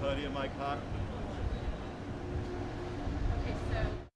buddy in my cot. Okay, so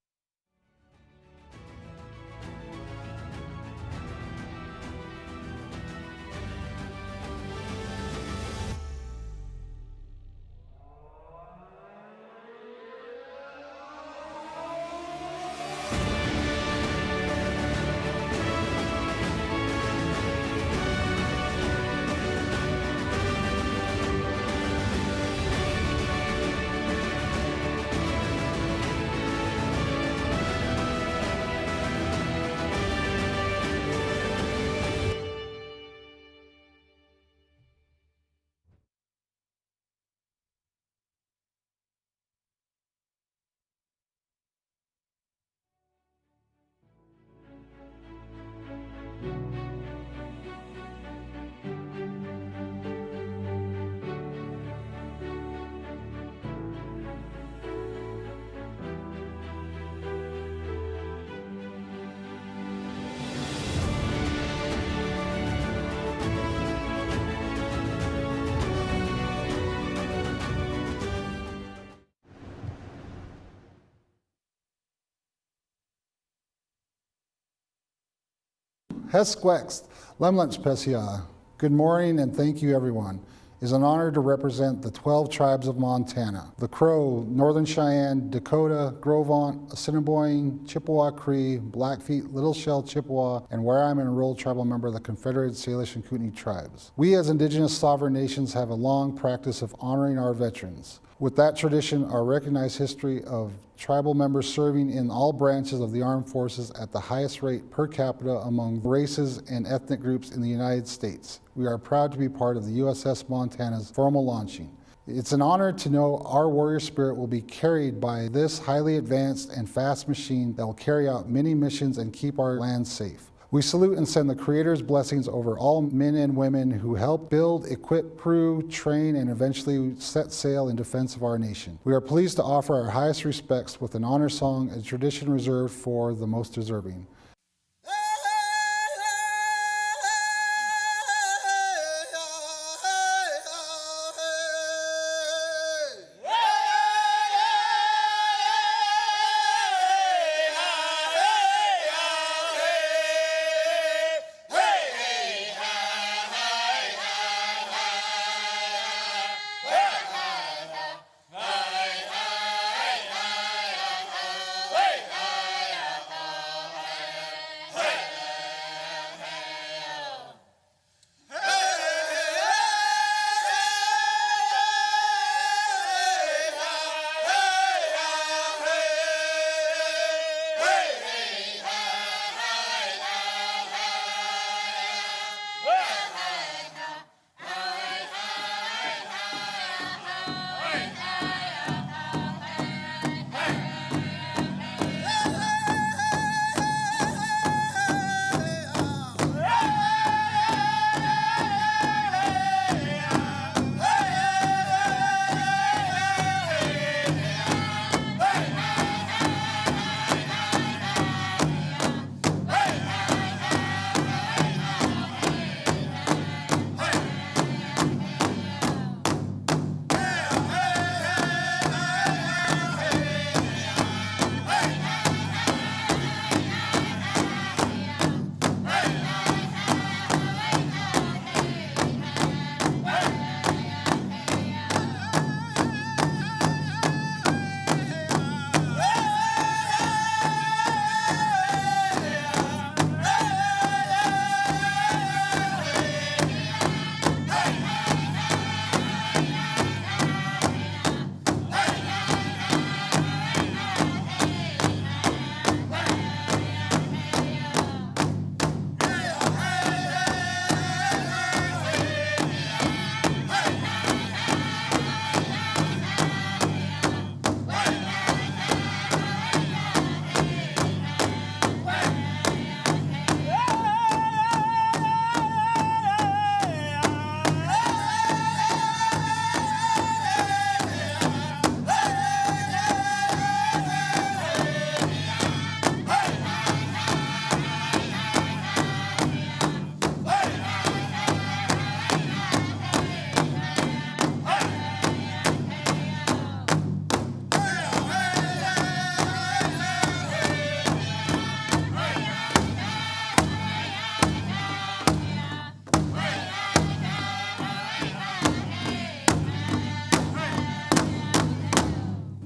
Hesquext, Lemlunch Pesia. Good morning and thank you everyone. It is an honor to represent the 12 tribes of Montana. The Crow, Northern Cheyenne, Dakota, Grovant, Assiniboine, Chippewa Cree, Blackfeet, Little Shell Chippewa, and where I'm an enrolled tribal member of the Confederated Salish and Kootenai tribes. We as indigenous sovereign nations have a long practice of honoring our veterans. With that tradition, our recognized history of tribal members serving in all branches of the armed forces at the highest rate per capita among races and ethnic groups in the United States. We are proud to be part of the USS Montana's formal launching. It's an honor to know our warrior spirit will be carried by this highly advanced and fast machine that will carry out many missions and keep our land safe. We salute and send the Creator's blessings over all men and women who help build, equip, crew, train, and eventually set sail in defense of our nation. We are pleased to offer our highest respects with an honor song, a tradition reserved for the most deserving.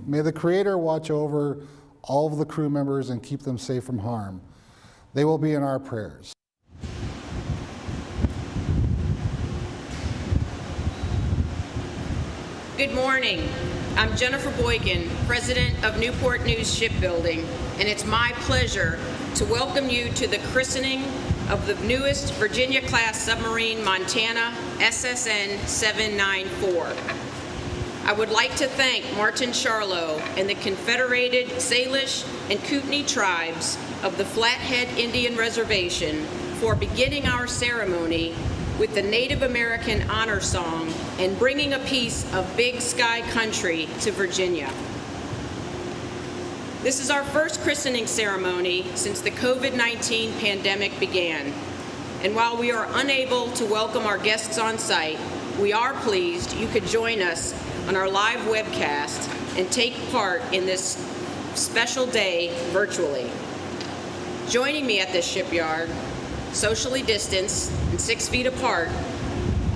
May the Creator watch over all of the crew members and keep them safe from harm. They will be in our prayers. Good morning. I'm Jennifer Boykin, President of Newport News Shipbuilding, and it's my pleasure to welcome you to the christening of the newest Virginia-class submarine, Montana, SSN 794. I would like to thank Martin Charlot and the Confederated Salish and Kootenai tribes of the Flathead Indian Reservation for beginning our ceremony with the Native American honor song and bringing a piece of Big Sky country to Virginia. This is our first christening ceremony since the COVID-19 pandemic began. And while we are unable to welcome our guests on site, we are pleased you could join us on our live webcast and take part in this special day virtually. Joining me at this shipyard, socially distanced and 6 feet apart,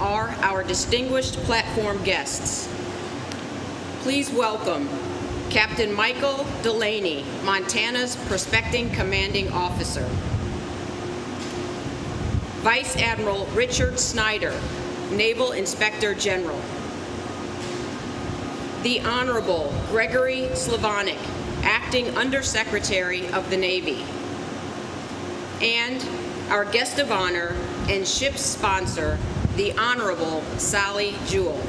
are our distinguished platform guests. Please welcome Captain Michael Delaney, Montana's Prospecting Commanding Officer. Vice Admiral Richard Snyder, Naval Inspector General. The Honorable Gregory Slavonic, Acting Undersecretary of the Navy. And our guest of honor and ship's sponsor, the Honorable Sally Jewell.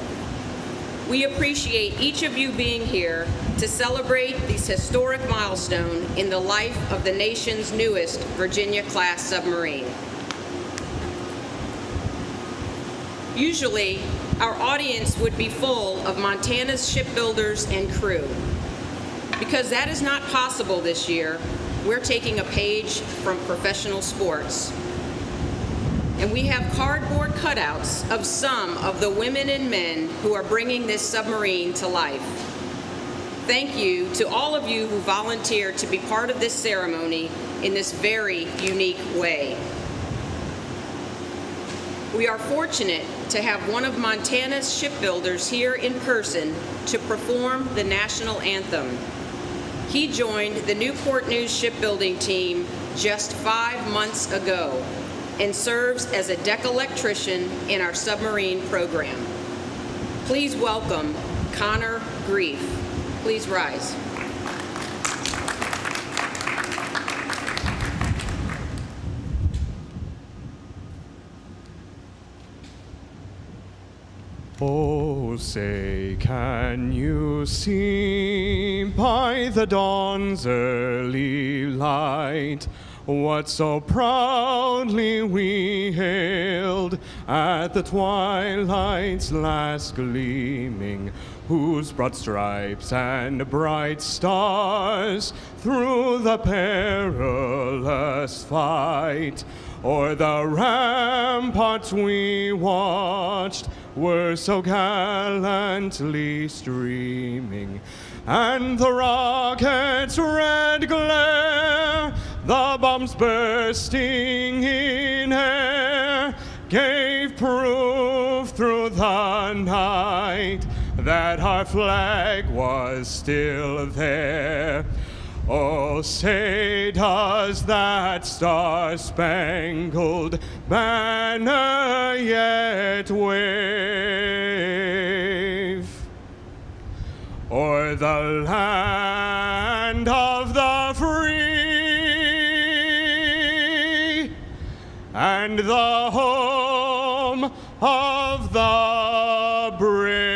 We appreciate each of you being here to celebrate this historic milestone in the life of the nation's newest Virginia-class submarine. Usually, our audience would be full of Montana's shipbuilders and crew. Because that is not possible this year, we're taking a page from professional sports. And we have cardboard cutouts of some of the women and men who are bringing this submarine to life. Thank you to all of you who volunteered to be part of this ceremony in this very unique way. We are fortunate to have one of Montana's shipbuilders here in person to perform the national anthem. He joined the Newport News Shipbuilding team just 5 months ago and serves as a deck electrician in our submarine program. Please welcome Connor Grief. Please rise. Oh, say, can you see by the dawn's early light what so proudly we hailed at the twilight's last gleaming, whose broad stripes and bright stars through the perilous fight o'er the ramparts we watched were so gallantly streaming, and the rocket's red glare, the bombs bursting in air, gave proof through the night that our flag was still there. Oh, say, does that star-spangled banner yet wave o'er the land of the free and the home of the brave?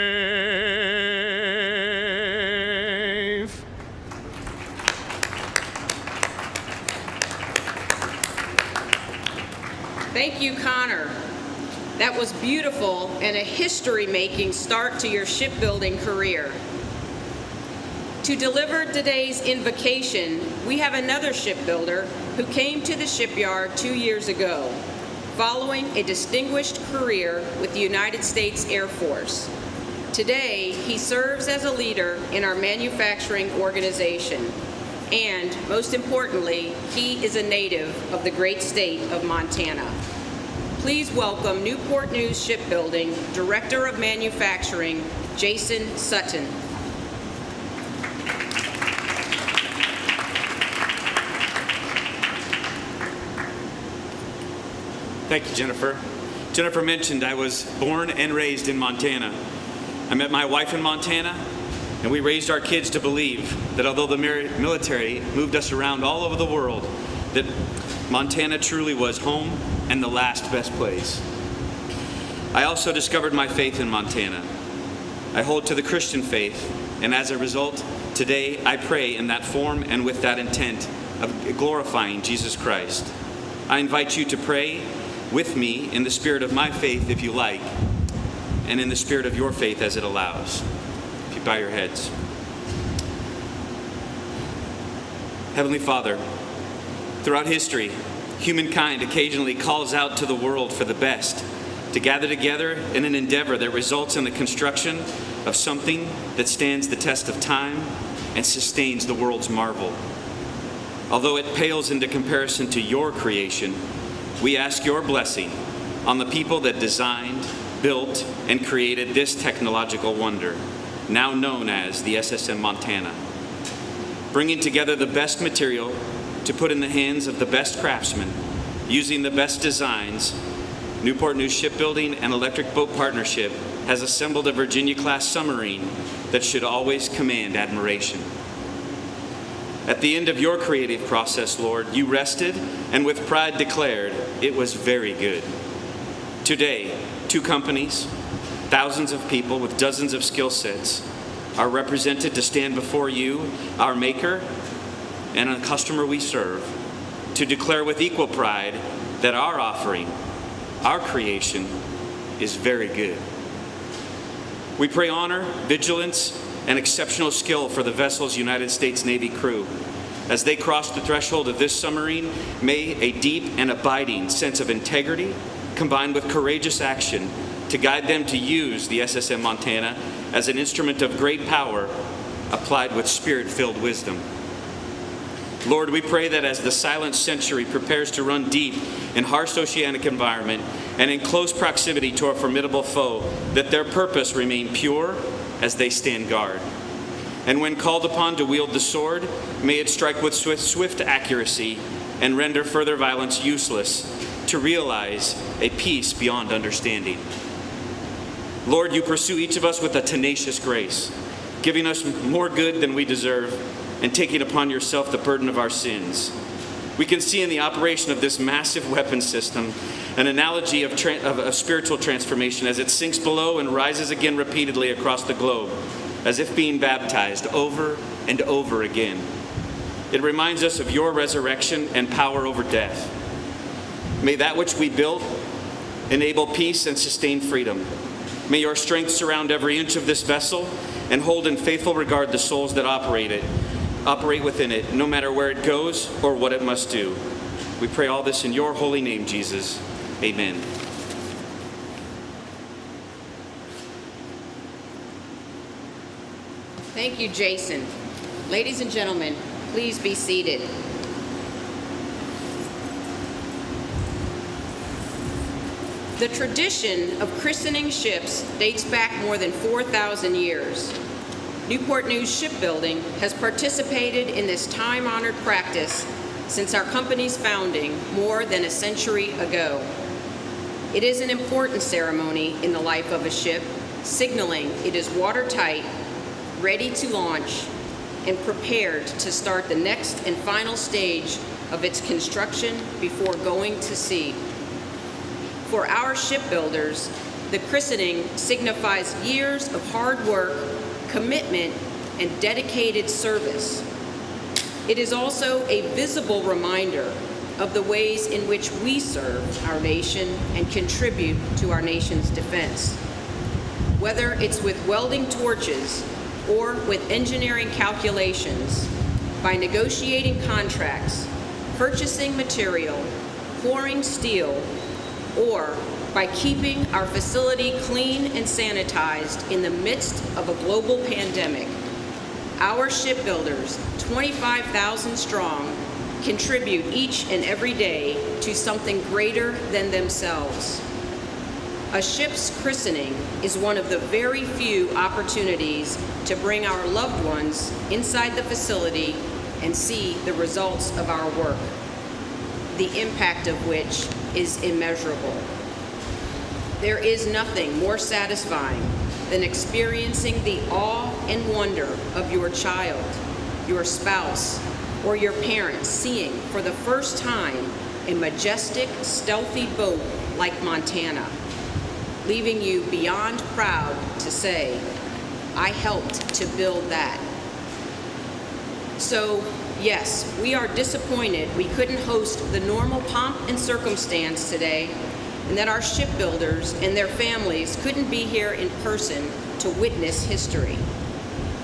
Thank you, Connor. That was beautiful and a history-making start to your shipbuilding career. To deliver today's invocation, we have another shipbuilder who came to the shipyard 2 years ago, following a distinguished career with the United States Air Force. Today, he serves as a leader in our manufacturing organization. And most importantly, he is a native of the great state of Montana. Please welcome Newport News Shipbuilding Director of Manufacturing, Jason Sutton. Thank you, Jennifer. Jennifer mentioned I was born and raised in Montana. I met my wife in Montana, and we raised our kids to believe that although the military moved us around all over the world, that Montana truly was home and the last best place. I also discovered my faith in Montana. I hold to the Christian faith, and as a result, today I pray in that form and with that intent of glorifying Jesus Christ. I invite you to pray with me in the spirit of my faith if you like, and in the spirit of your faith as it allows. If you bow your heads. Heavenly Father, throughout history, humankind occasionally calls out to the world for the best, to gather together in an endeavor that results in the construction of something that stands the test of time and sustains the world's marvel. Although it pales into comparison to your creation, we ask your blessing on the people that designed, built, and created this technological wonder, now known as the SSM Montana. Bringing together the best material to put in the hands of the best craftsmen, using the best designs, Newport News Shipbuilding and Electric Boat Partnership has assembled a Virginia-class submarine that should always command admiration. At the end of your creative process, Lord, you rested and with pride declared, it was very good. Today, 2 companies, thousands of people with dozens of skill sets are represented to stand before you, our Maker, and a customer we serve, to declare with equal pride that our offering, our creation, is very good. We pray honor, vigilance, and exceptional skill for the vessel's United States Navy crew. As they cross the threshold of this submarine, may a deep and abiding sense of integrity combined with courageous action to guide them to use the SSM Montana as an instrument of great power applied with spirit-filled wisdom. Lord, we pray that as the silent century prepares to run deep in harsh oceanic environment and in close proximity to a formidable foe, that their purpose remain pure as they stand guard. And when called upon to wield the sword, may it strike with swift accuracy and render further violence useless to realize a peace beyond understanding. Lord, you pursue each of us with a tenacious grace, giving us more good than we deserve and taking upon yourself the burden of our sins. We can see in the operation of this massive weapon system an analogy of spiritual transformation as it sinks below and rises again repeatedly across the globe, as if being baptized over and over again. It reminds us of your resurrection and power over death. May that which we built enable peace and sustain freedom. May your strength surround every inch of this vessel and hold in faithful regard the souls that operate within it, no matter where it goes or what it must do. We pray all this in your holy name, Jesus. Amen. Thank you, Jason. Ladies and gentlemen, please be seated. The tradition of christening ships dates back more than 4,000 years. Newport News Shipbuilding has participated in this time-honored practice since our company's founding more than a century ago. It is an important ceremony in the life of a ship, signaling it is watertight, ready to launch, and prepared to start the next and final stage of its construction before going to sea. For our shipbuilders, the christening signifies years of hard work, commitment, and dedicated service. It is also a visible reminder of the ways in which we serve our nation and contribute to our nation's defense. Whether it's with welding torches or with engineering calculations, by negotiating contracts, purchasing material, pouring steel, or by keeping our facility clean and sanitized in the midst of a global pandemic, our shipbuilders, 25,000 strong, contribute each and every day to something greater than themselves. A ship's christening is one of the very few opportunities to bring our loved ones inside the facility and see the results of our work. the impact of which is immeasurable. There is nothing more satisfying than experiencing the awe and wonder of your child, your spouse, or your parents seeing for the first time a majestic, stealthy boat like Montana, leaving you beyond proud to say, I helped to build that. So, yes, we are disappointed we couldn't host the normal pomp and circumstance today, and that our shipbuilders and their families couldn't be here in person to witness history.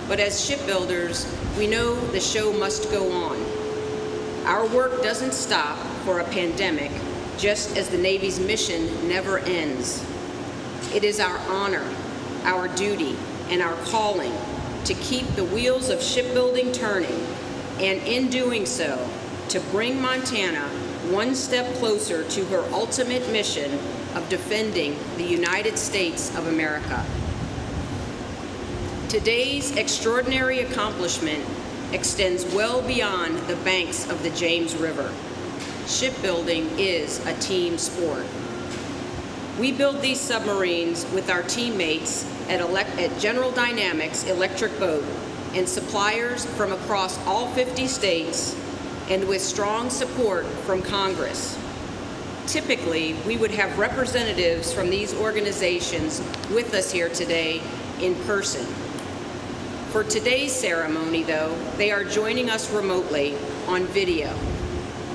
But as shipbuilders, we know the show must go on. Our work doesn't stop for a pandemic, just as the Navy's mission never ends. It is our honor, our duty, and our calling to keep the wheels of shipbuilding turning, and in doing so, to bring Montana one step closer to her ultimate mission of defending the United States of America. Today's extraordinary accomplishment extends well beyond the banks of the James River. Shipbuilding is a team sport. We build these submarines with our teammates at General Dynamics Electric Boat and suppliers from across all 50 states, and with strong support from Congress. Typically, we would have representatives from these organizations with us here today in person. For today's ceremony, though, they are joining us remotely on video.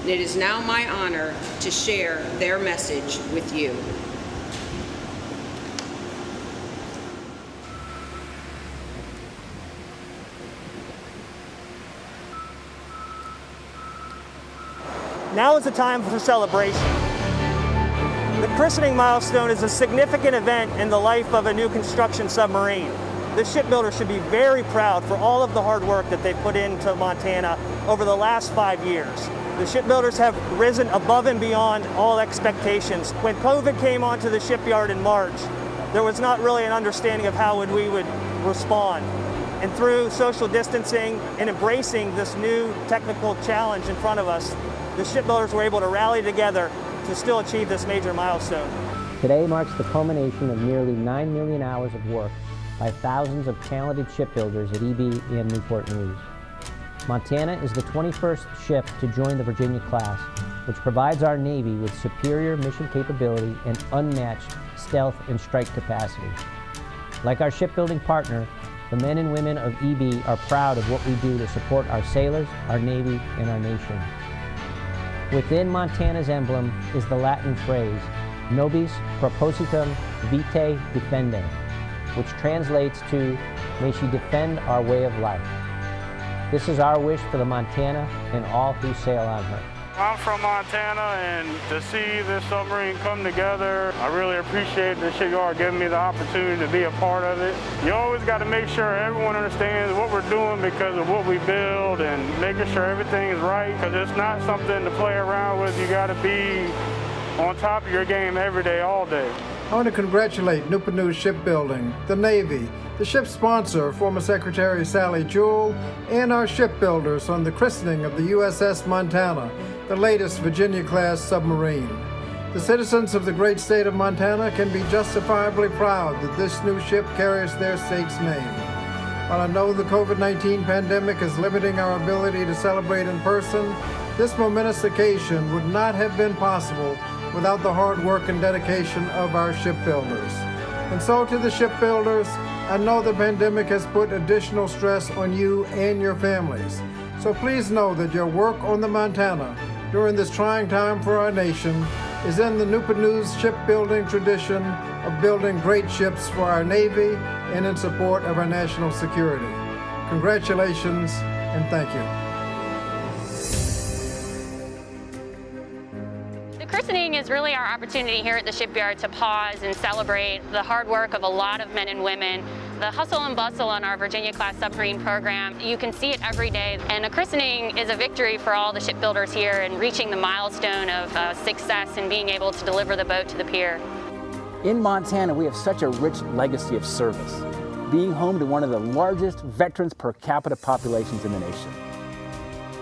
And it is now my honor to share their message with you. Now is the time for celebration. The christening milestone is a significant event in the life of a new construction submarine. The shipbuilders should be very proud for all of the hard work that they put into Montana over the last 5 years. The shipbuilders have risen above and beyond all expectations. When COVID came onto the shipyard in March, there was not really an understanding of how we would respond. And through social distancing and embracing this new technical challenge in front of us, the shipbuilders were able to rally together to still achieve this major milestone. Today marks the culmination of nearly 9 million hours of work by thousands of talented shipbuilders at EB and Newport News. Montana is the 21st ship to join the Virginia class, which provides our Navy with superior mission capability and unmatched stealth and strike capacity. Like our shipbuilding partner, the men and women of EB are proud of what we do to support our sailors, our Navy, and our nation. Within Montana's emblem is the Latin phrase, nobis propositum vitae defende, which translates to, may she defend our way of life. This is our wish for the Montana and all who sail on her. I'm from Montana, and to see this submarine come together, I really appreciate the shipyard giving me the opportunity to be a part of it. You always got to make sure everyone understands what we're doing because of what we build and making sure everything is right, because it's not something to play around with. You got to be on top of your game every day, all day. I want to congratulate Newport News Shipbuilding, the Navy, the ship's sponsor, former Secretary Sally Jewell, and our shipbuilders on the christening of the USS Montana, the latest Virginia-class submarine. The citizens of the great state of Montana can be justifiably proud that this new ship carries their state's name. While I know the COVID-19 pandemic is limiting our ability to celebrate in person, this momentous occasion would not have been possible without the hard work and dedication of our shipbuilders. And so to the shipbuilders, I know the pandemic has put additional stress on you and your families. So please know that your work on the Montana during this trying time for our nation is in the Newport News shipbuilding tradition of building great ships for our Navy and in support of our national security. Congratulations and thank you. The christening is really our opportunity here at the shipyard to pause and celebrate the hard work of a lot of men and women, the hustle and bustle on our Virginia-class submarine program. You can see it every day, and a christening is a victory for all the shipbuilders here in reaching the milestone of success and being able to deliver the boat to the pier. In Montana, we have such a rich legacy of service, being home to one of the largest veterans per capita populations in the nation.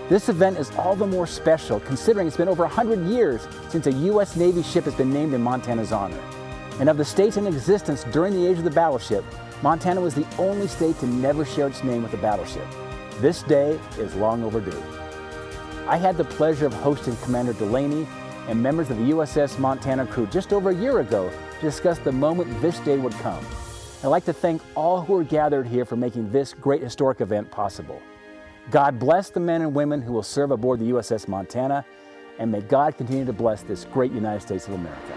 This event is all the more special considering it's been over 100 years since a U.S. Navy ship has been named in Montana's honor. And of the states in existence during the age of the battleship, Montana was the only state to never share its name with a battleship. This day is long overdue. I had the pleasure of hosting Commander Delaney and members of the USS Montana crew just over a year ago to discuss the moment this day would come. I'd like to thank all who are gathered here for making this great historic event possible. God bless the men and women who will serve aboard the USS Montana, and may God continue to bless this great United States of America.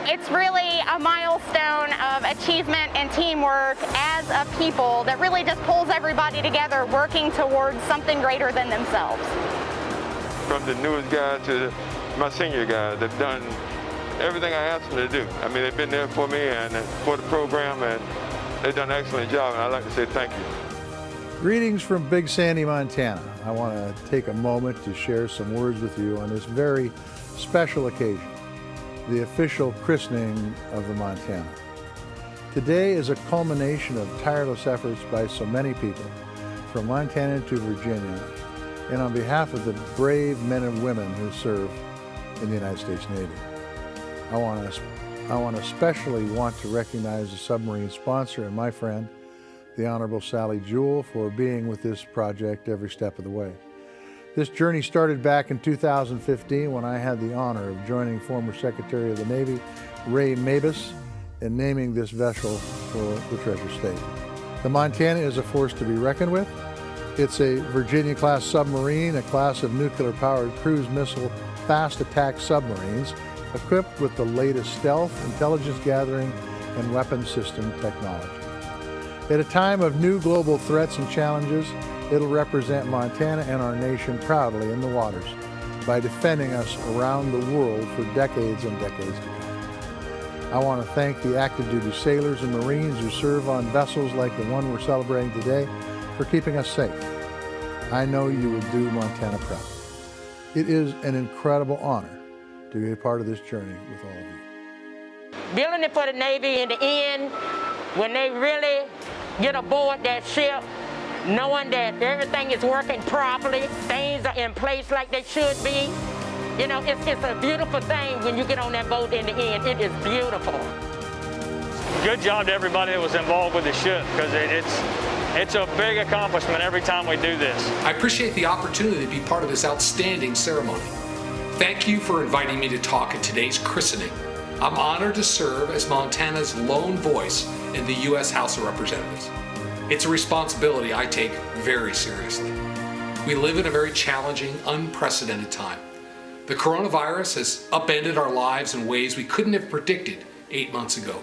It's really a milestone of achievement and teamwork as a people that really just pulls everybody together working towards something greater than themselves. From the newest guy to my senior guys, they've done everything I asked them to do. I mean, they've been there for me and for the program, and they've done an excellent job, and I'd like to say thank you. Greetings from Big Sandy, Montana. I want to take a moment to share some words with you on this very special occasion, the official christening of the Montana. Today is a culmination of tireless efforts by so many people, from Montana to Virginia, and on behalf of the brave men and women who serve in the United States Navy. I want to especially want to recognize the submarine sponsor and my friend, the Honorable Sally Jewell, for being with this project every step of the way. This journey started back in 2015 when I had the honor of joining former Secretary of the Navy, Ray Mabus, in naming this vessel for the Treasure State. The Montana is a force to be reckoned with. It's a Virginia-class submarine, a class of nuclear-powered cruise missile fast attack submarines equipped with the latest stealth, intelligence gathering, and weapon system technology. At a time of new global threats and challenges, it'll represent Montana and our nation proudly in the waters by defending us around the world for decades and decades to come. I want to thank the active duty sailors and Marines who serve on vessels like the one we're celebrating today for keeping us safe. I know you will do Montana proud. It is an incredible honor to be a part of this journey with all of you. Building it for the Navy in the end, when they really get aboard that ship, knowing that everything is working properly, things are in place like they should be. You know, it's a beautiful thing when you get on that boat in the end. It is beautiful. Good job to everybody that was involved with the ship, because it's a big accomplishment every time we do this. I appreciate the opportunity to be part of this outstanding ceremony. Thank you for inviting me to talk at today's christening. I'm honored to serve as Montana's lone voice in the U.S. House of Representatives. It's a responsibility I take very seriously. We live in a very challenging, unprecedented time. The coronavirus has upended our lives in ways we couldn't have predicted 8 months ago.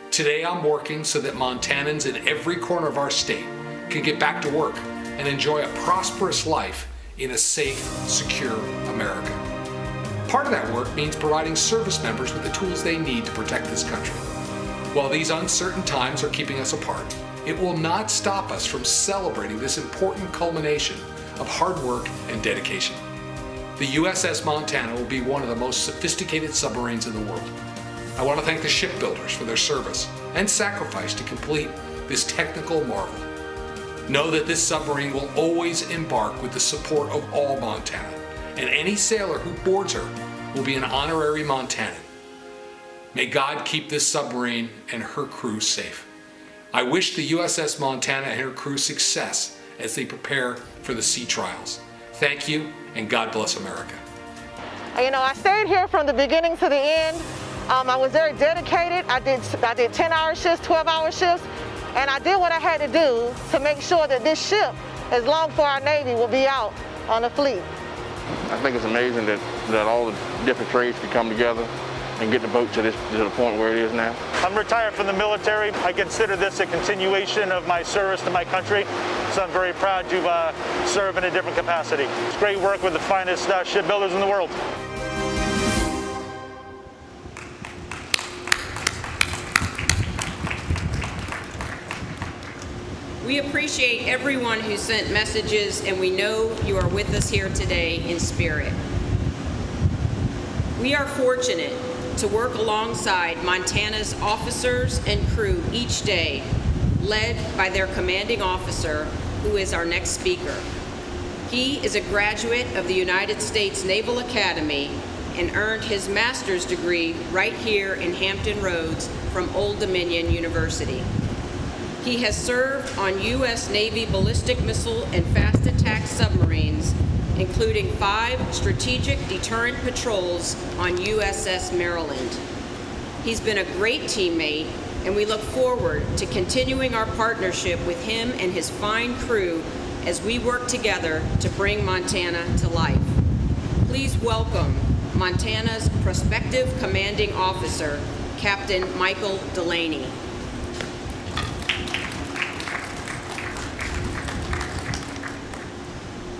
Today I'm working so that Montanans in every corner of our state can get back to work and enjoy a prosperous life in a safe, secure America. Part of that work means providing service members with the tools they need to protect this country. While these uncertain times are keeping us apart, it will not stop us from celebrating this important culmination of hard work and dedication. The USS Montana will be one of the most sophisticated submarines in the world. I want to thank the shipbuilders for their service and sacrifice to complete this technical marvel. Know that this submarine will always embark with the support of all Montana, and any sailor who boards her will be an honorary Montanan. May God keep this submarine and her crew safe. I wish the USS Montana and her crew success as they prepare for the sea trials. Thank you, and God bless America. You know, I stayed here from the beginning to the end. I was very dedicated. I did 10-hour shifts, 12-hour shifts, and I did what I had to do to make sure that this ship, as long for our Navy, will be out on the fleet. I think it's amazing that all the different trades can come together and get the boat to the point where it is now. I'm retired from the military. I consider this a continuation of my service to my country, so I'm very proud to serve in a different capacity. It's great work with the finest shipbuilders in the world. We appreciate everyone who sent messages, and we know you are with us here today in spirit. We are fortunate to work alongside Montana's officers and crew each day, led by their commanding officer, who is our next speaker. He is a graduate of the United States Naval Academy and earned his master's degree right here in Hampton Roads from Old Dominion University. He has served on U.S. Navy ballistic missile and fast attack submarines, including 5 strategic deterrent patrols on USS Maryland. He's been a great teammate, and we look forward to continuing our partnership with him and his fine crew as we work together to bring Montana to life. Please welcome Montana's prospective commanding officer, Captain Michael Delaney.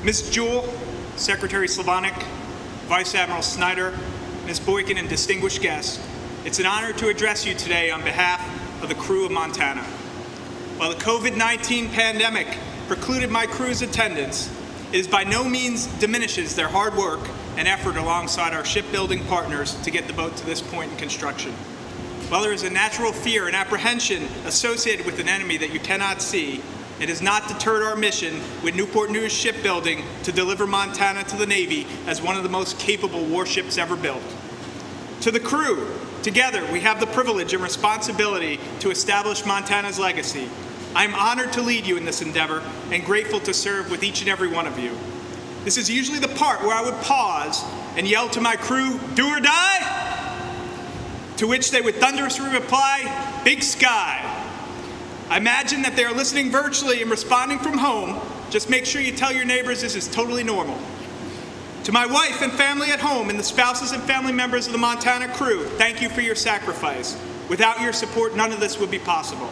Ms. Jewell, Secretary Slavonic, Vice Admiral Snyder, Ms. Boykin, and distinguished guests, it's an honor to address you today on behalf of the crew of Montana. While the COVID-19 pandemic precluded my crew's attendance, it by no means diminishes their hard work and effort alongside our shipbuilding partners to get the boat to this point in construction. While there is a natural fear and apprehension associated with an enemy that you cannot see, it has not deterred our mission with Newport News Shipbuilding to deliver Montana to the Navy as one of the most capable warships ever built. To the crew, together we have the privilege and responsibility to establish Montana's legacy. I am honored to lead you in this endeavor and grateful to serve with each and every one of you. This is usually the part where I would pause and yell to my crew, "Do or die?" To which they would thunderously reply, "Big Sky." I imagine that they are listening virtually and responding from home. Just make sure you tell your neighbors this is totally normal. To my wife and family at home and the spouses and family members of the Montana crew, thank you for your sacrifice. Without your support, none of this would be possible.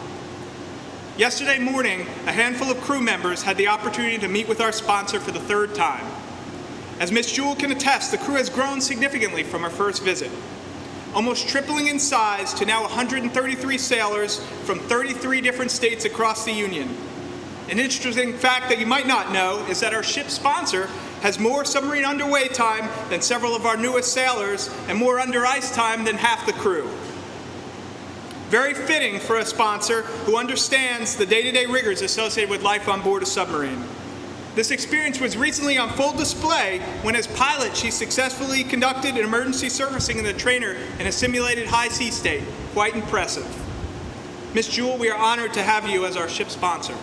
Yesterday morning, a handful of crew members had the opportunity to meet with our sponsor for the 3rd time. As Ms. Jewell can attest, the crew has grown significantly from our first visit, almost tripling in size to now 133 sailors from 33 different states across the Union. An interesting fact that you might not know is that our ship sponsor has more submarine underway time than several of our newest sailors and more under ice time than half the crew. Very fitting for a sponsor who understands the day-to-day rigors associated with life on board a submarine. This experience was recently on full display when, as pilot, she successfully conducted an emergency surfacing in the trainer in a simulated high sea state. Quite impressive. Ms. Jewell, we are honored to have you as our ship sponsor.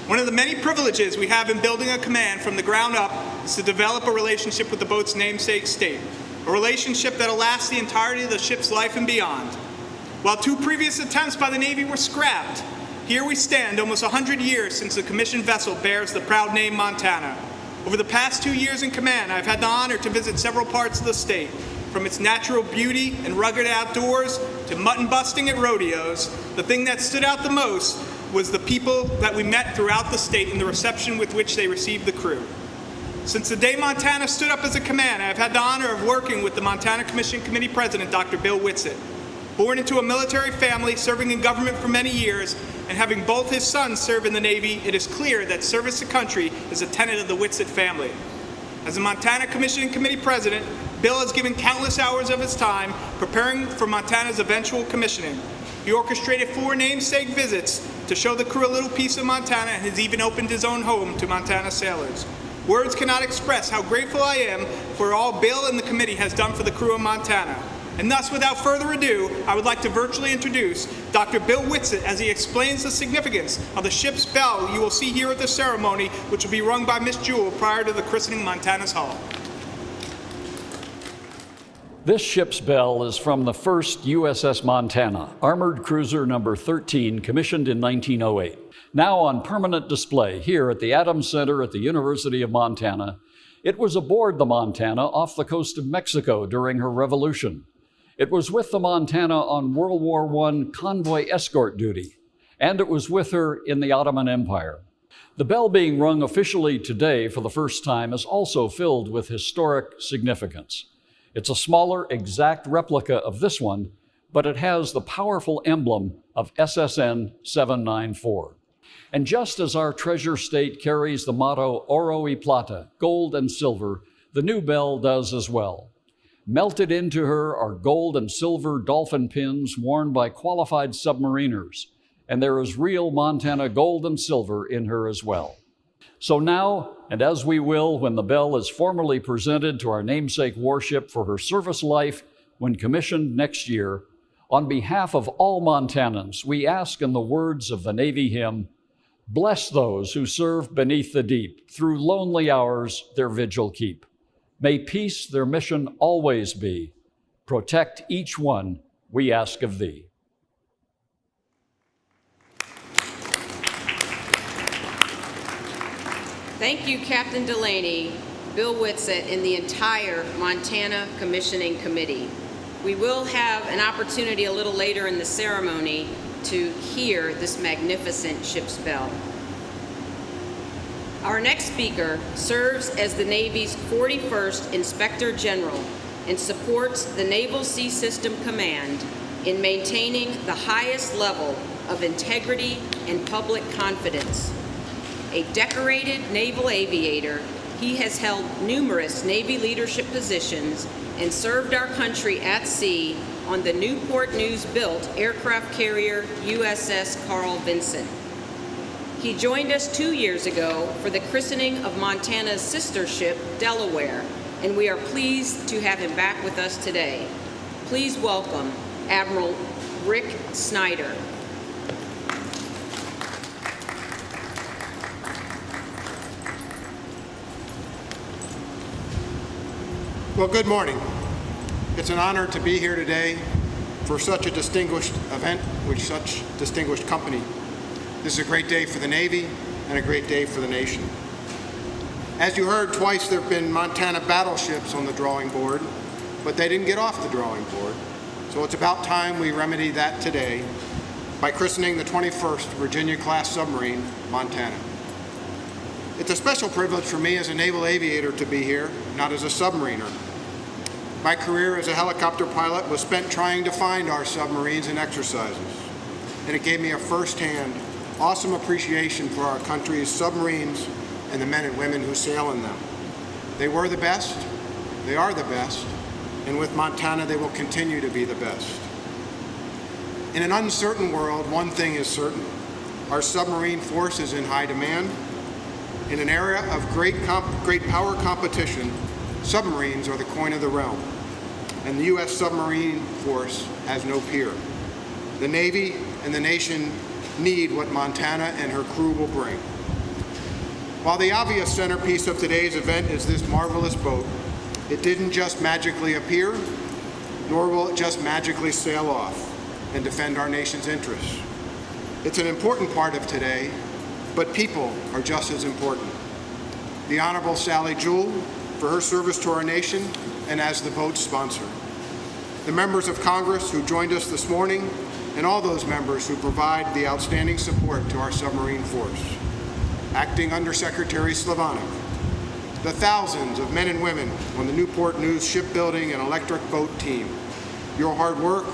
One of the many privileges we have in building a command from the ground up is to develop a relationship with the boat's namesake state, a relationship that'll last the entirety of the ship's life and beyond. While 2 previous attempts by the Navy were scrapped, here we stand almost 100 years since the commissioned vessel bears the proud name Montana. Over the past 2 years in command, I've had the honor to visit several parts of the state, from its natural beauty and rugged outdoors to mutton busting at rodeos. The thing that stood out the most was the people that we met throughout the state and the reception with which they received the crew. Since the day Montana stood up as a command, I've had the honor of working with the Montana Commission Committee President, Dr. Bill Whitsitt. Born into a military family, serving in government for many years, and having both his sons serve in the Navy, it is clear that service to country is a tenet of the Whitsitt family. As the Montana Commission Committee President, Bill has given countless hours of his time preparing for Montana's eventual commissioning. He orchestrated 4 namesake visits to show the crew a little piece of Montana and has even opened his own home to Montana sailors. Words cannot express how grateful I am for all Bill and the committee has done for the crew of Montana. And thus, without further ado, I would like to virtually introduce Dr. Bill Whitsitt as he explains the significance of the ship's bell you will see here at the ceremony, which will be rung by Ms. Jewell prior to the christening Montana's hull. This ship's bell is from the first USS Montana, armored cruiser number 13, commissioned in 1908. Now on permanent display here at the Adams Center at the University of Montana. It was aboard the Montana off the coast of Mexico during her revolution. It was with the Montana on World War I convoy escort duty, and it was with her in the Ottoman Empire. The bell being rung officially today for the first time is also filled with historic significance. It's a smaller, exact replica of this one, but it has the powerful emblem of SSN 794. And just as our treasure state carries the motto Oro y Plata, gold and silver, the new bell does as well. Melted into her are gold and silver dolphin pins worn by qualified submariners, and there is real Montana gold and silver in her as well. So now, and as we will when the bell is formally presented to our namesake warship for her service life when commissioned next year, on behalf of all Montanans, we ask in the words of the Navy hymn, "Bless those who serve beneath the deep, through lonely hours their vigil keep. May peace their mission always be. Protect each one, we ask of thee." Thank you, Captain Delaney, Bill Whitsett, and the entire Montana Commissioning Committee. We will have an opportunity a little later in the ceremony to hear this magnificent ship's bell. Our next speaker serves as the Navy's 41st Inspector General and supports the Naval Sea System Command in maintaining the highest level of integrity and public confidence. A decorated naval aviator, he has held numerous Navy leadership positions and served our country at sea on the Newport News built aircraft carrier USS Carl Vinson. He joined us 2 years ago for the christening of Montana's sister ship, Delaware, and we are pleased to have him back with us today. Please welcome Admiral Rick Snyder. Well, good morning. It's an honor to be here today for such a distinguished event with such distinguished company. This is a great day for the Navy and a great day for the nation. As you heard, twice there have been Montana battleships on the drawing board, but they didn't get off the drawing board. So it's about time we remedy that today by christening the 21st Virginia-class submarine, Montana. It's a special privilege for me as a naval aviator to be here, not as a submariner. My career as a helicopter pilot was spent trying to find our submarines in exercises, and it gave me a first-hand, awesome appreciation for our country's submarines and the men and women who sail in them. They were the best, they are the best, and with Montana they will continue to be the best. In an uncertain world, one thing is certain. Our submarine force is in high demand. In an era of great power competition, submarines are the coin of the realm, and the U.S. submarine force has no peer. The Navy and the nation need what Montana and her crew will bring. While the obvious centerpiece of today's event is this marvelous boat, it didn't just magically appear, nor will it just magically sail off and defend our nation's interests. It's an important part of today, but people are just as important. The Honorable Sally Jewell, for her service to our nation and as the boat's sponsor. The members of Congress who joined us this morning, and all those members who provide the outstanding support to our submarine force. Acting Undersecretary Slavonic, the thousands of men and women on the Newport News Shipbuilding and Electric Boat team. Your hard work,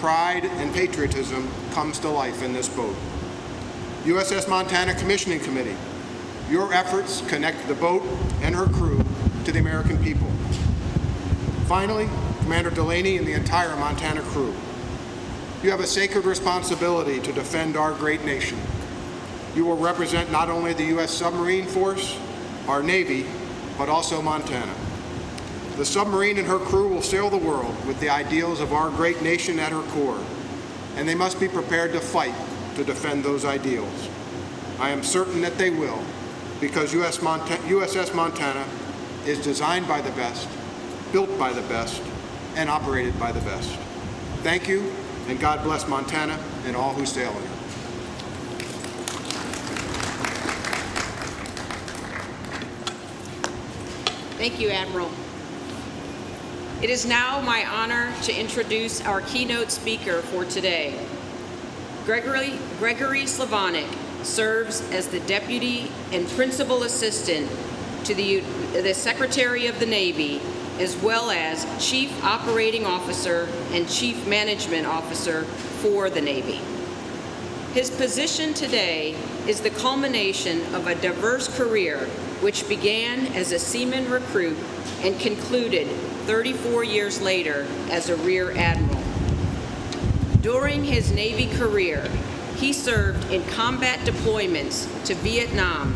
pride, and patriotism comes to life in this boat. USS Montana Commissioning Committee, your efforts connect the boat and her crew to the American people. Finally, Commander Delaney and the entire Montana crew, you have a sacred responsibility to defend our great nation. You will represent not only the U.S. submarine force, our Navy, but also Montana. The submarine and her crew will sail the world with the ideals of our great nation at her core, and they must be prepared to fight to defend those ideals. I am certain that they will, because USS Montana is designed by the best, built by the best, and operated by the best. Thank you, and God bless Montana and all who sail in her. Thank you, Admiral. It is now my honor to introduce our keynote speaker for today. Gregory Slavonic serves as the Deputy and Principal Assistant to the Secretary of the Navy, as well as Chief Operating Officer and Chief Management Officer for the Navy. His position today is the culmination of a diverse career which began as a seaman recruit and concluded 34 years later as a Rear Admiral. During his Navy career, he served in combat deployments to Vietnam,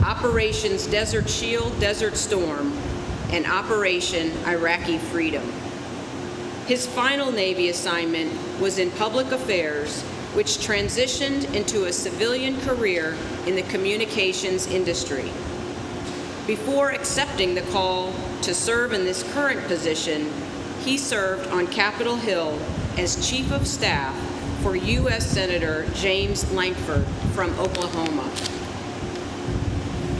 Operations Desert Shield, Desert Storm, and Operation Iraqi Freedom. His final Navy assignment was in public affairs, which transitioned into a civilian career in the communications industry. Before accepting the call to serve in this current position, he served on Capitol Hill as Chief of Staff for U.S. Senator James Lankford from Oklahoma.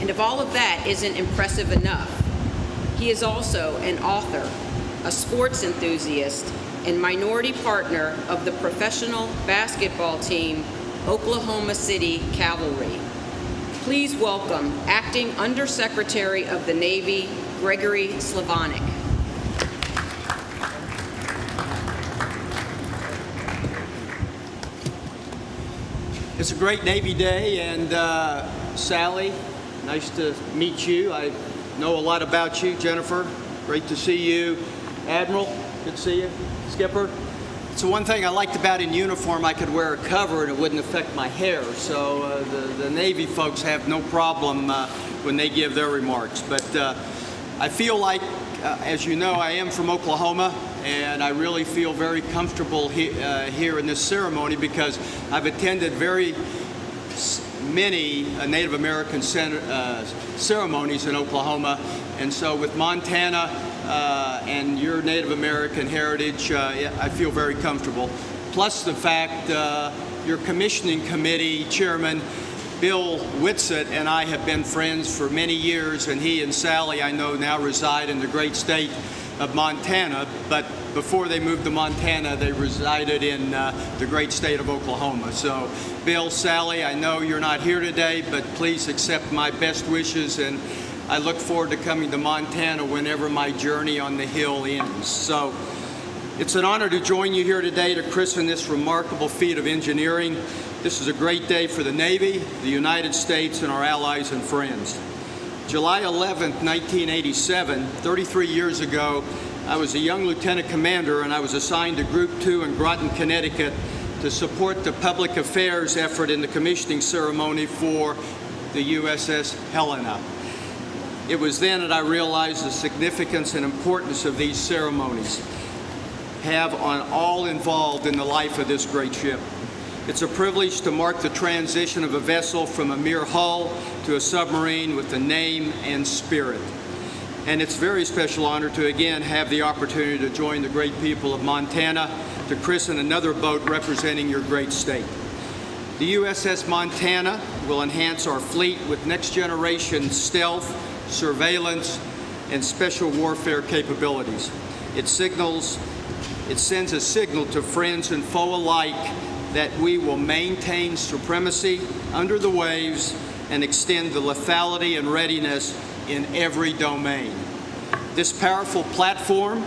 And if all of that isn't impressive enough, he is also an author, a sports enthusiast, and minority partner of the professional basketball team, Oklahoma City Cavalry. Please welcome Acting Undersecretary of the Navy, Gregory Slavanik. It's a great Navy day, and Sally, nice to meet you. I know a lot about you. Jennifer, great to see you. Admiral, good to see you. Skipper. It's the one thing I liked about in uniform, I could wear a cover and it wouldn't affect my hair. So the Navy folks have no problem when they give their remarks. But I feel like, as you know, I am from Oklahoma, and I really feel very comfortable here in this ceremony because I've attended very many Native American ceremonies in Oklahoma, and so with Montana and your Native American heritage, I feel very comfortable. Plus the fact your commissioning committee chairman, Bill Whitsett, and I have been friends for many years, and he and Sally, I know, now reside in the great state of Montana, but before they moved to Montana, they resided in the great state of Oklahoma. So, Bill, Sally, I know you're not here today, but please accept my best wishes, and I look forward to coming to Montana whenever my journey on the Hill ends. So, it's an honor to join you here today to christen this remarkable feat of engineering. This is a great day for the Navy, the United States, and our allies and friends. July 11th, 1987, 33 years ago, I was a young lieutenant commander, and I was assigned to Group 2 in Groton, Connecticut to support the public affairs effort in the commissioning ceremony for the USS Helena. It was then that I realized the significance and importance of these ceremonies have on all involved in the life of this great ship. It's a privilege to mark the transition of a vessel from a mere hull to a submarine with the name and spirit. And it's a very special honor to again have the opportunity to join the great people of Montana to christen another boat representing your great state. The USS Montana will enhance our fleet with next generation stealth, surveillance, and special warfare capabilities. It sends a signal to friends and foe alike that we will maintain supremacy under the waves and extend the lethality and readiness in every domain. This powerful platform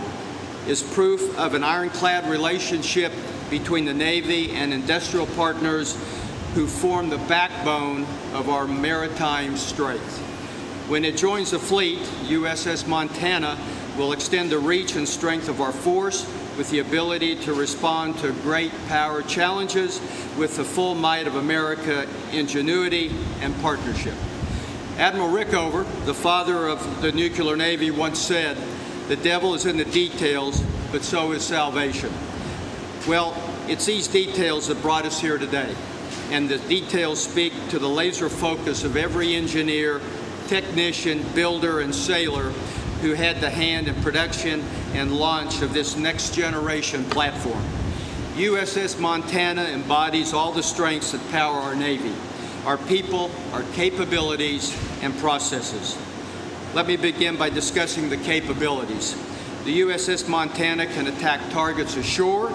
is proof of an ironclad relationship between the Navy and industrial partners who form the backbone of our maritime strength. When it joins the fleet, USS Montana will extend the reach and strength of our force with the ability to respond to great power challenges with the full might of America, ingenuity, and partnership. Admiral Rickover, the father of the nuclear Navy, once said, "The devil is in the details, but so is salvation." Well, it's these details that brought us here today, and the details speak to the laser focus of every engineer, technician, builder, and sailor who had the hand in production and launch of this next generation platform. USS Montana embodies all the strengths that power our Navy, our people, our capabilities, and processes. Let me begin by discussing the capabilities. The USS Montana can attack targets ashore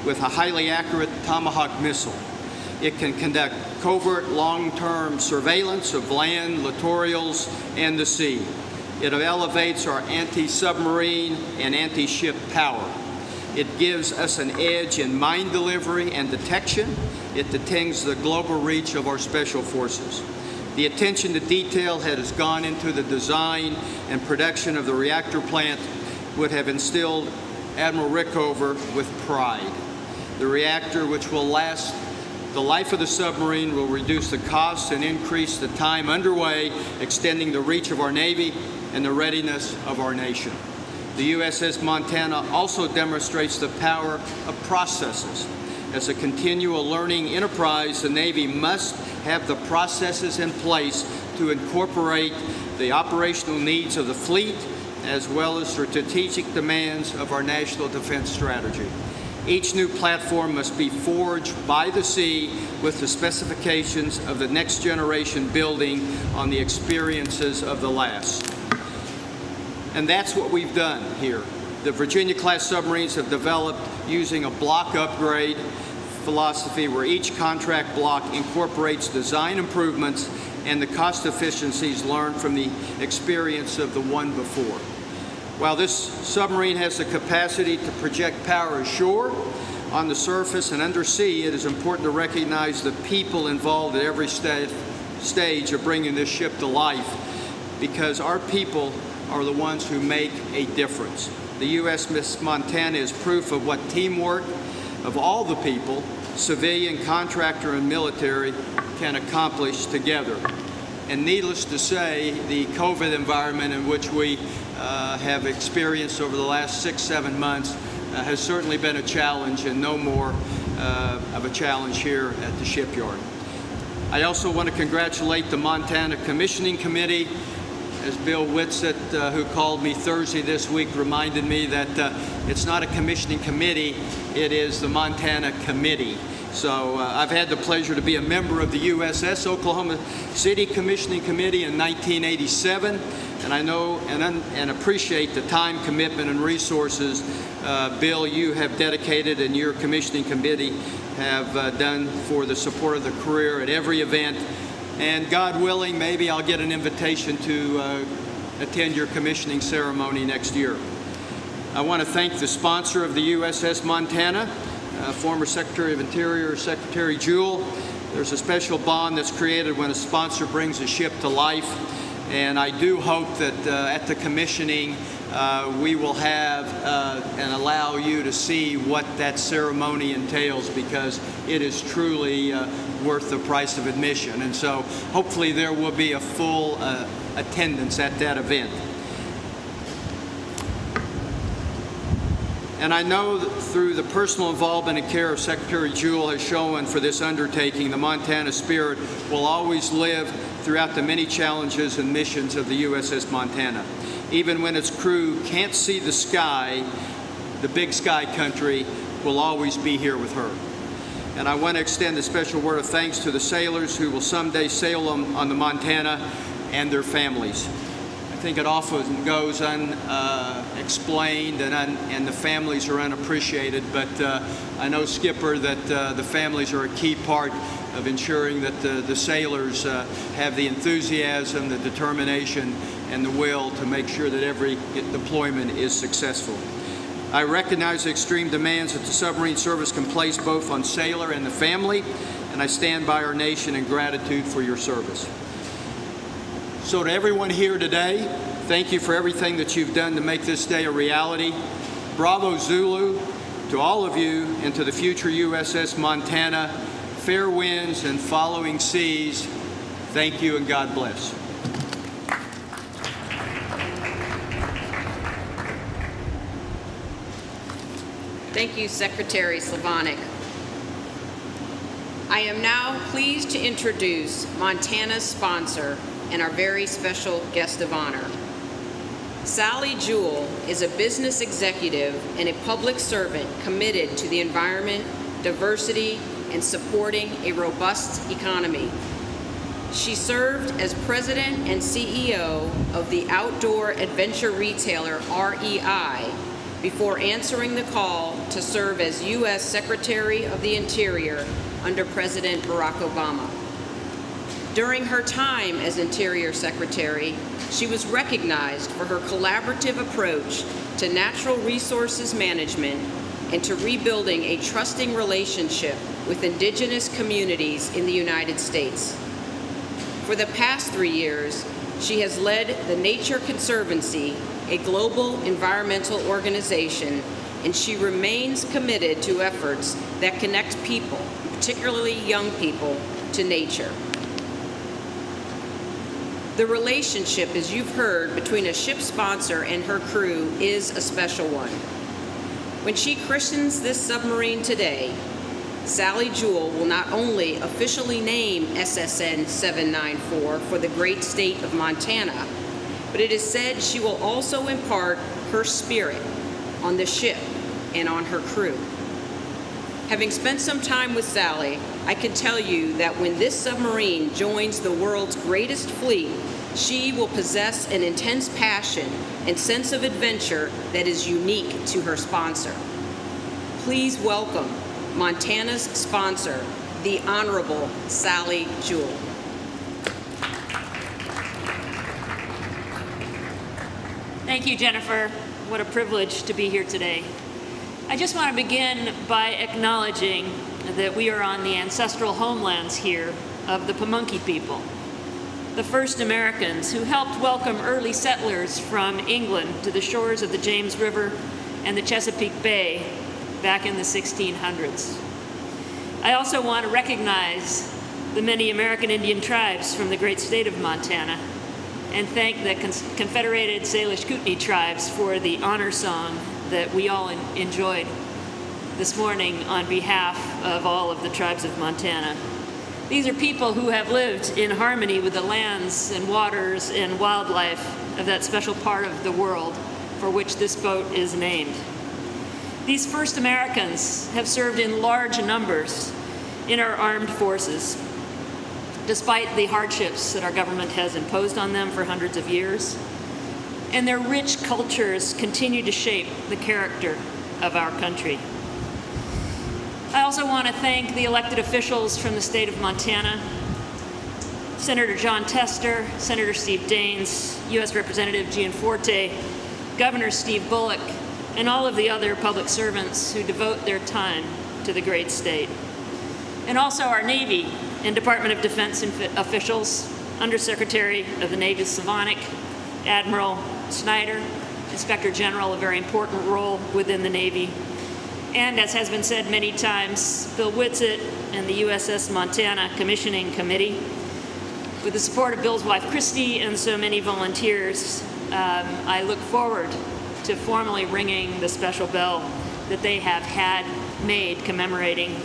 with a highly accurate Tomahawk missile. It can conduct covert long-term surveillance of land, littorals, and the sea. It elevates our anti-submarine and anti-ship power. It gives us an edge in mine delivery and detection. It detects the global reach of our special forces. The attention to detail that has gone into the design and production of the reactor plant would have instilled Admiral Rickover with pride. The reactor, which will last The life of the submarine will reduce the costs and increase the time underway, extending the reach of our Navy and the readiness of our nation. The USS Montana also demonstrates the power of processes. As a continual learning enterprise, the Navy must have the processes in place to incorporate the operational needs of the fleet as well as strategic demands of our national defense strategy. Each new platform must be forged by the sea with the specifications of the next generation, building on the experiences of the last. And that's what we've done here. The Virginia-class submarines have developed using a block upgrade philosophy where each contract block incorporates design improvements and the cost efficiencies learned from the experience of the one before. While this submarine has the capacity to project power ashore, on the surface and undersea, it is important to recognize the people involved at every stage of bringing this ship to life, because our people are the ones who make a difference. The USS Montana is proof of what teamwork of all the people, civilian, contractor, and military, can accomplish together. And needless to say, the COVID environment in which we have experienced over the last 6-7 months has certainly been a challenge, and no more of a challenge here at the shipyard. I also want to congratulate the Montana Commissioning Committee. As Bill Whitsett, who called me Thursday this week, reminded me that it's not a commissioning committee, it is the Montana Committee. So I've had the pleasure to be a member of the USS Oklahoma City Commissioning Committee in 1987, and I know and appreciate the time, commitment, and resources, Bill, you have dedicated and your commissioning committee have done for the support of the career at every event. And God willing, maybe I'll get an invitation to attend your commissioning ceremony next year. I want to thank the sponsor of the USS Montana, former Secretary of Interior, Secretary Jewell. There's a special bond that's created when a sponsor brings a ship to life. And I do hope that at the commissioning, we will have and allow you to see what that ceremony entails, because it is truly worth the price of admission. And so hopefully there will be a full attendance at that event. And I know that through the personal involvement and care of Secretary Jewell has shown for this undertaking, the Montana spirit will always live throughout the many challenges and missions of the USS Montana. Even when its crew can't see the sky, the big sky country will always be here with her. And I want to extend a special word of thanks to the sailors who will someday sail on the Montana and their families. I think it often goes unexplained and the families are unappreciated, but I know, Skipper, that the families are a key part of ensuring that the sailors have the enthusiasm, the determination, and the will to make sure that every deployment is successful. I recognize the extreme demands that the submarine service can place both on sailor and the family, and I stand by our nation in gratitude for your service. So to everyone here today, thank you for everything that you've done to make this day a reality. Bravo Zulu, to all of you, and to the future USS Montana, fair winds and following seas, thank you and God bless. Thank you, Secretary Slavonic. I am now pleased to introduce Montana's sponsor and our very special guest of honor. Sally Jewell is a business executive and a public servant committed to the environment, diversity, and supporting a robust economy. She served as president and CEO of the outdoor adventure retailer REI before answering the call to serve as U.S. Secretary of the Interior under President Barack Obama. During her time as Interior Secretary, she was recognized for her collaborative approach to natural resources management and to rebuilding a trusting relationship with indigenous communities in the United States. For the past 3 years, she has led the Nature Conservancy, a global environmental organization, and she remains committed to efforts that connect people, particularly young people, to nature. The relationship, as you've heard, between a ship sponsor and her crew is a special one. When she christens this submarine today, Sally Jewell will not only officially name SSN 794 for the great state of Montana, but it is said she will also impart her spirit on the ship and on her crew. Having spent some time with Sally, I can tell you that when this submarine joins the world's greatest fleet, she will possess an intense passion and sense of adventure that is unique to her sponsor. Please welcome Montana's sponsor, the Honorable Sally Jewell. Thank you, Jennifer. What a privilege to be here today. I just want to begin by acknowledging that we are on the ancestral homelands here of the Pamunkey people, the first Americans who helped welcome early settlers from England to the shores of the James River and the Chesapeake Bay back in the 1600s. I also want to recognize the many American Indian tribes from the great state of Montana and thank the Confederated Salish Kootenai tribes for the honor song that we all enjoyed this morning on behalf of all of the tribes of Montana. These are people who have lived in harmony with the lands and waters and wildlife of that special part of the world for which this boat is named. These first Americans have served in large numbers in our armed forces, despite the hardships that our government has imposed on them for hundreds of years. And their rich cultures continue to shape the character of our country. I also want to thank the elected officials from the state of Montana, Senator John Tester, Senator Steve Daines, U.S. Representative Gianforte, Governor Steve Bullock, and all of the other public servants who devote their time to the great state. And also our Navy and Department of Defense officials, Undersecretary of the Navy Slavonic, Admiral Snyder, Inspector General, a very important role within the Navy, and as has been said many times, Bill Whitsitt and the USS Montana Commissioning Committee. With the support of Bill's wife, Christy, and so many volunteers, I look forward to formally ringing the special bell that they have had made commemorating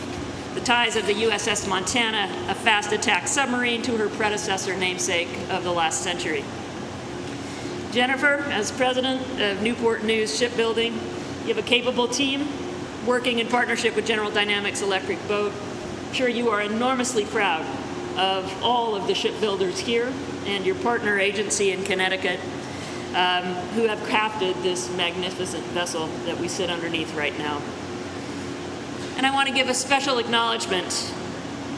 the ties of the USS Montana, a fast attack submarine, to her predecessor namesake of the last century. Jennifer, as president of Newport News Shipbuilding, you have a capable team working in partnership with General Dynamics Electric Boat. I'm sure you are enormously proud of all of the shipbuilders here and your partner agency in Connecticut who have crafted this magnificent vessel that we sit underneath right now. And I want to give a special acknowledgement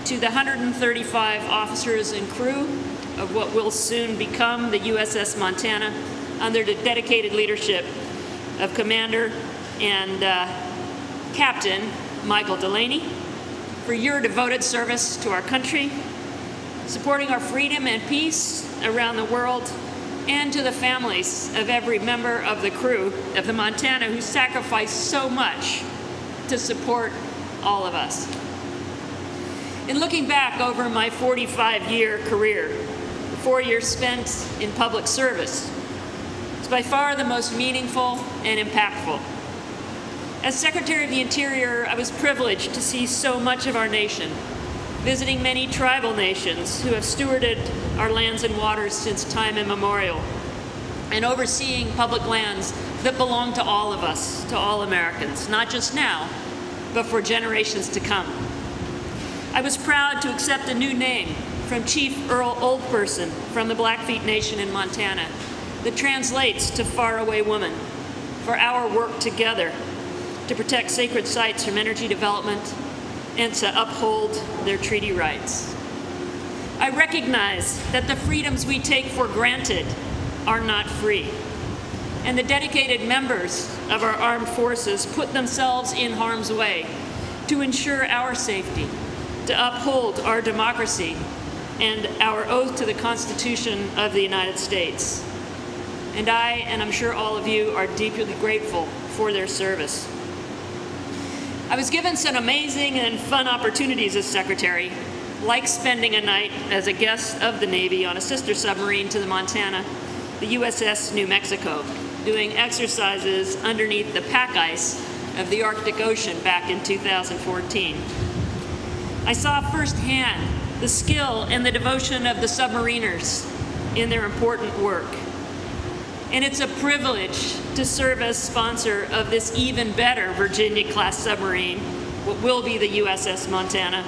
to the 135 officers and crew of what will soon become the USS Montana under the dedicated leadership of Commander and Captain Michael Delaney for your devoted service to our country, supporting our freedom and peace around the world, and to the families of every member of the crew of the Montana who sacrificed so much to support all of us. In looking back over my 45-year career, the 4 years spent in public service, it's by far the most meaningful and impactful. As Secretary of the Interior, I was privileged to see so much of our nation, visiting many tribal nations who have stewarded our lands and waters since time immemorial, and overseeing public lands that belong to all of us, to all Americans, not just now, but for generations to come. I was proud to accept a new name from Chief Earl Oldperson from the Blackfeet Nation in Montana that translates to Faraway Woman, for our work together to protect sacred sites from energy development and to uphold their treaty rights. I recognize that the freedoms we take for granted are not free, and the dedicated members of our armed forces put themselves in harm's way to ensure our safety, to uphold our democracy and our oath to the Constitution of the United States. And I'm sure all of you, are deeply grateful for their service. I was given some amazing and fun opportunities as secretary, like spending a night as a guest of the Navy on a sister submarine to the Montana, the USS New Mexico, doing exercises underneath the pack ice of the Arctic Ocean back in 2014. I saw firsthand the skill and the devotion of the submariners in their important work. And it's a privilege to serve as sponsor of this even better Virginia-class submarine, what will be the USS Montana,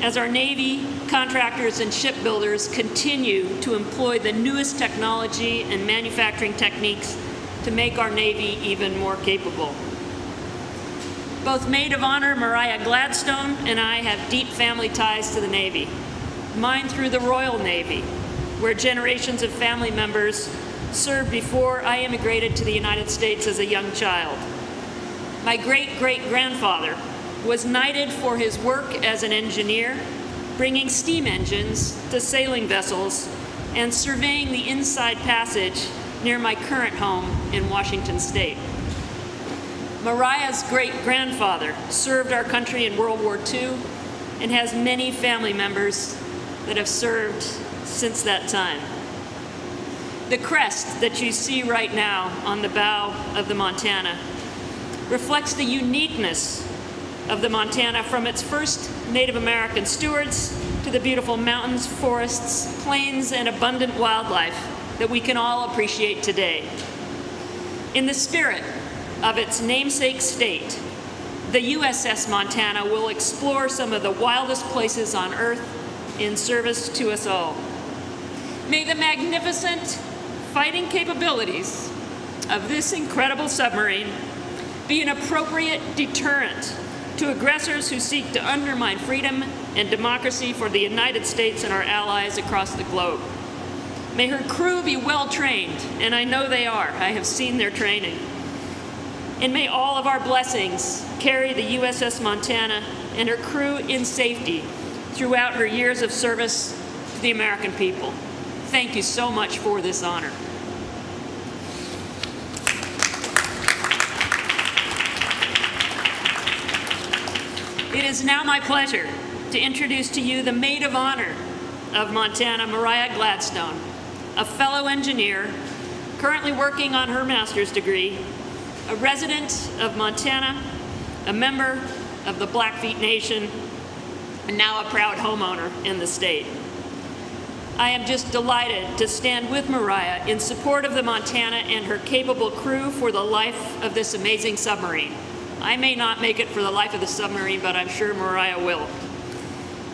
as our Navy, contractors, and shipbuilders continue to employ the newest technology and manufacturing techniques to make our Navy even more capable. Both Maid of Honor Mariah Gladstone and I have deep family ties to the Navy. Mine through the Royal Navy, where generations of family members served before I immigrated to the United States as a young child. My great-great-grandfather was knighted for his work as an engineer, bringing steam engines to sailing vessels and surveying the inside passage near my current home in Washington State. Mariah's great-grandfather served our country in World War II and has many family members that have served since that time. The crest that you see right now on the bow of the Montana reflects the uniqueness of the Montana from its first Native American stewards to the beautiful mountains, forests, plains, and abundant wildlife that we can all appreciate today. In the spirit of its namesake state, the USS Montana will explore some of the wildest places on Earth in service to us all. May the magnificent fighting capabilities of this incredible submarine be an appropriate deterrent to aggressors who seek to undermine freedom and democracy for the United States and our allies across the globe. May her crew be well trained, and I know they are. I have seen their training. And may all of our blessings carry the USS Montana and her crew in safety throughout her years of service to the American people. Thank you so much for this honor. It is now my pleasure to introduce to you the Maid of Honor of Montana, Mariah Gladstone, a fellow engineer currently working on her master's degree, a resident of Montana, a member of the Blackfeet Nation, and now a proud homeowner in the state. I am just delighted to stand with Mariah in support of the Montana and her capable crew for the life of this amazing submarine. I may not make it for the life of the submarine, but I'm sure Mariah will.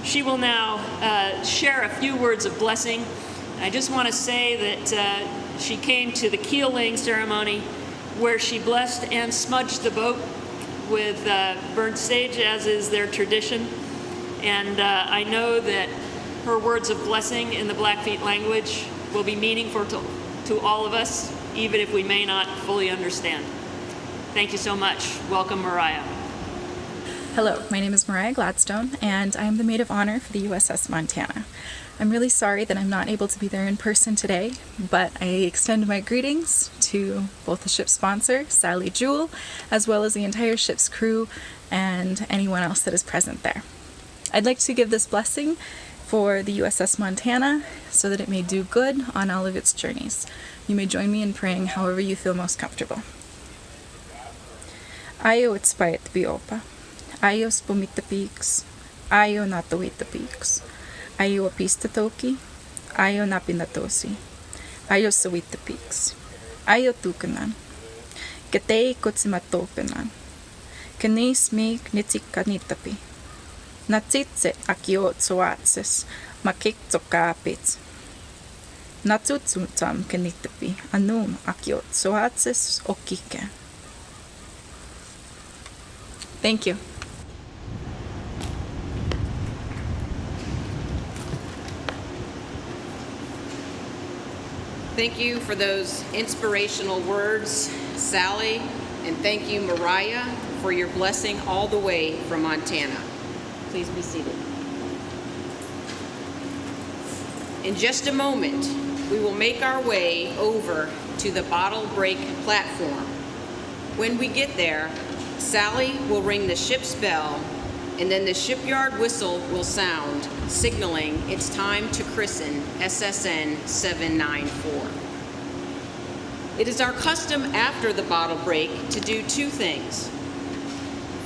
She will now share a few words of blessing. I just want to say that she came to the keel laying ceremony where she blessed and smudged the boat with burnt sage, as is their tradition. And I know that her words of blessing in the Blackfeet language will be meaningful to all of us, even if we may not fully understand. Thank you so much. Welcome, Mariah. Hello, my name is Mariah Gladstone, and I am the Maid of Honor for the USS Montana. I'm really sorry that I'm not able to be there in person today, but I extend my greetings to both the ship's sponsor, Sally Jewell, as well as the entire ship's crew and anyone else that is present there. I'd like to give this blessing for the USS Montana so that it may do good on all of its journeys. You may join me in praying however you feel most comfortable. Ayo itspayet biopa. Ayo spumit the peaks. Ayo natawit the peaks. Ayo apista toki. Ayo napinatosi. Ayo sawit the peaks. Ayo tukanan. Katei kotsimatopenen. Kanis mig nitzikanitapi. Natsitse akio tsoatses. Makik tsokapits. Natsutsutam kanitapi. Anum akio tsoatses okike. Thank you. Thank you for those inspirational words, Sally, and thank you, Mariah, for your blessing all the way from Montana. Please be seated. In just a moment, we will make our way over to the bottle break platform. When we get there, Sally will ring the ship's bell, and then the shipyard whistle will sound, signaling it's time to christen SSN 794. It is our custom after the bottle break to do two things.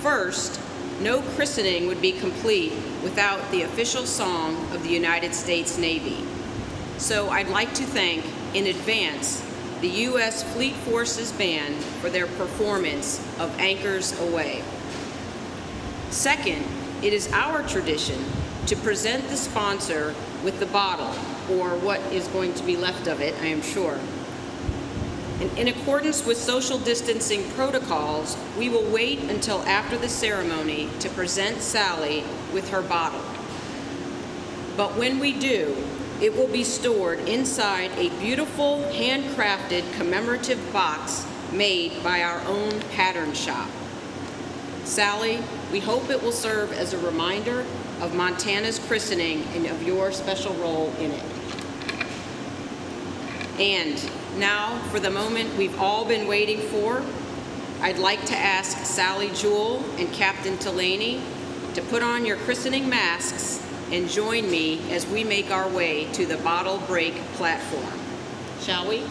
First, no christening would be complete without the official song of the United States Navy. So I'd like to thank, in advance, the U.S. Fleet Forces Band for their performance of Anchors Aweigh. Second, it is our tradition to present the sponsor with the bottle, or what is going to be left of it, I am sure. And in accordance with social distancing protocols, we will wait until after the ceremony to present Sally with her bottle. But when we do, it will be stored inside a beautiful, handcrafted commemorative box made by our own pattern shop. Sally, we hope it will serve as a reminder of Montana's christening and of your special role in it. And now, for the moment we've all been waiting for, I'd like to ask Sally Jewell and Captain Delaney to put on your christening masks and join me as we make our way to the bottle break platform. Shall we?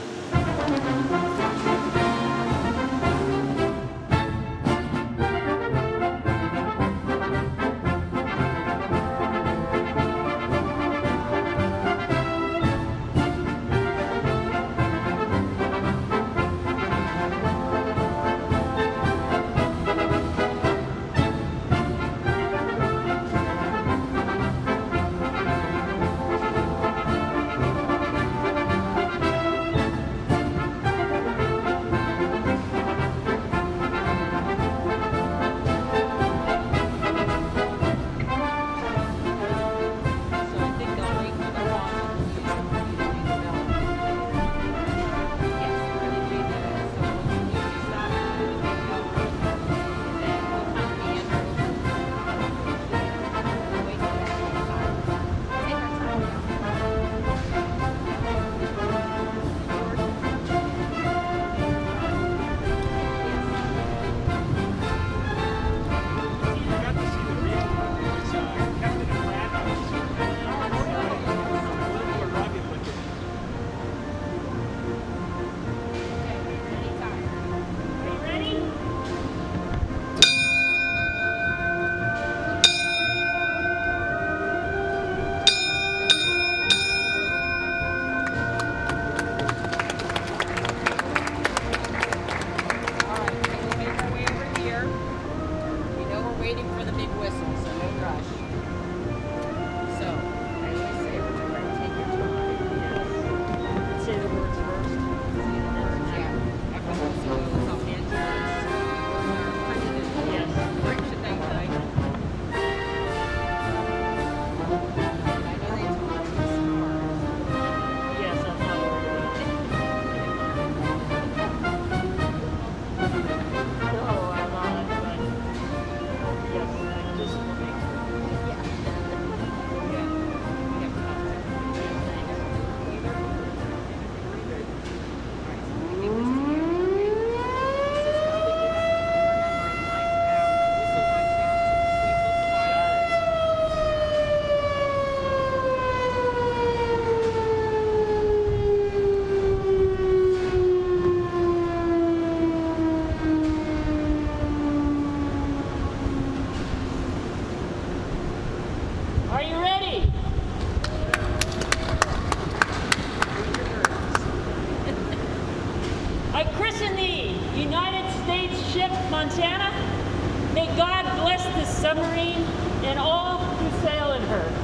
Montana. May God bless this submarine and all who sail in her.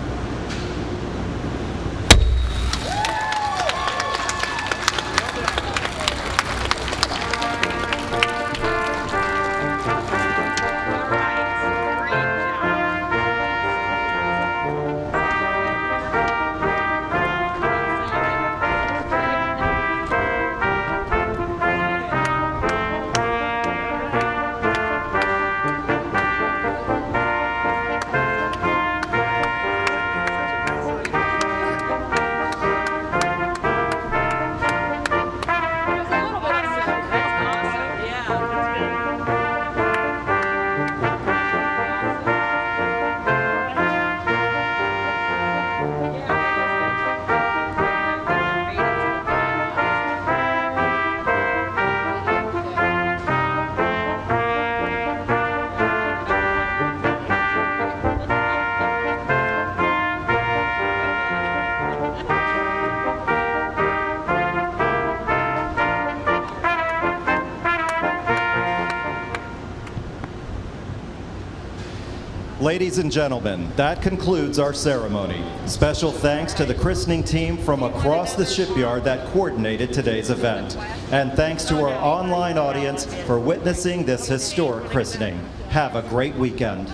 Ladies and gentlemen, that concludes our ceremony. Special thanks to the christening team from across the shipyard that coordinated today's event. And thanks to our online audience for witnessing this historic christening. Have a great weekend.